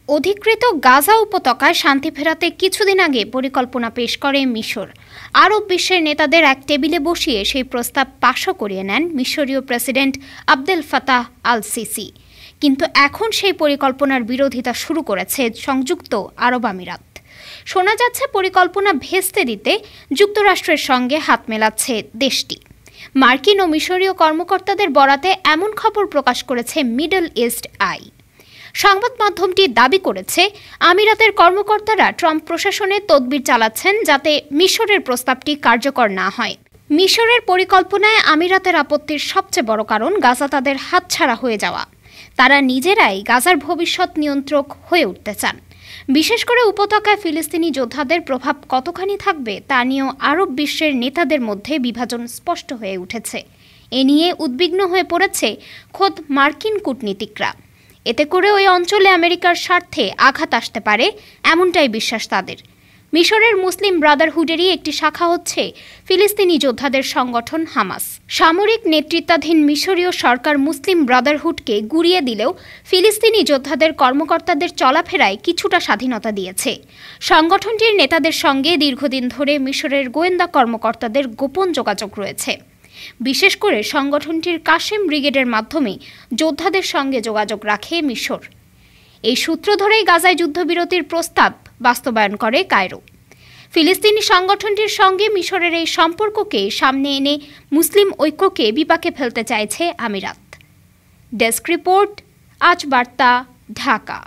অধিকৃত গাজা উপত্যকায় শান্তি ফেরাতে কিছুদিন আগে পরিকল্পনা পেশ করে মিশর। আরব বিশ্বের নেতাদের এক টেবিলে বসিয়ে সেই প্রস্তাব পাশও করিয়ে নেন মিশরীয় president Abdel Fattah al Sisi. কিন্তু এখন সেই পরিকল্পনার বিরোধিতা শুরু করেছে সংযুক্ত আরব আমিরাত। শোনা যাচ্ছে পরিকল্পনা ভেস্তে দিতে যুক্তরাষ্ট্রের সঙ্গে হাত মেলাচ্ছে দেশটি। মার্কিন ও মিশরীয় কর্মকর্তাদের বরাতে এমন খবর প্রকাশ করেছে মিডল ইস্ট আই। সংবাদ মাধ্যমটি দাবি করেছে, আমিরাতের কর্মকর্তারা ট্রাম্প প্রশাসনে তদবির চালাচ্ছেন যাতে মিশরের প্রস্তাবটি কার্যকর না হয়। মিশরের পরিকল্পনায় আমিরাতের আপত্তির সবচেয়ে বড় কারণ গাজা তাদের হাতছাড়া হয়ে যাওয়া। তারা নিজেরাই গাজার ভবিষ্যৎ নিয়ন্ত্রক হয়ে উঠতে চান। বিশেষ করে উপত্যকায় ফিলিস্তিনি যোদ্ধাদের প্রভাব কতখানি থাকবে তা নিয়েও আরব বিশ্বের নেতাদের মধ্যে বিভাজন স্পষ্ট হয়ে উঠেছে। এ নিয়ে উদ্বিগ্ন হয়ে পড়েছে খোদ মার্কিন কূটনীতিকরা। এতে করে ওই অঞ্চলে আমেরিকার স্বার্থে আঘাত আসতে পারে, এমনটাই বিশ্বাস তাদের। মিশরের মুসলিম ব্রাদারহুডেরই একটি শাখা হচ্ছে ফিলিস্তিনি যোদ্ধাদের সংগঠন হামাস। সামরিক নেতৃত্বাধীন মিশরীয় সরকার মুসলিম ব্রাদারহুডকে গুড়িয়ে দিলেও ফিলিস্তিনি যোদ্ধাদের কর্মকর্তাদের চলাফেরায় কিছুটা স্বাধীনতা দিয়েছে। সংগঠনটির নেতাদের সঙ্গে দীর্ঘদিন ধরে মিশরের গোয়েন্দা কর্মকর্তাদের গোপন যোগাযোগ রয়েছে। বিশেষ করে সংগঠনটির কাশেম ব্রিগেডের মাধ্যমে যোদ্ধাদের সঙ্গে যোগাযোগ রাখে মিশর। এই সূত্র ধরেই গাজায় যুদ্ধবিরতির প্রস্তাব বাস্তবায়ন করে কায়রো। ফিলিস্তিনি সংগঠনটির সঙ্গে মিশরের এই সম্পর্ককে সামনে এনে মুসলিম ঐক্যকে বিপাকে ফেলতে চাইছে আমিরাত। ডেস্ক রিপোর্ট, আজ বার্তা, ঢাকা।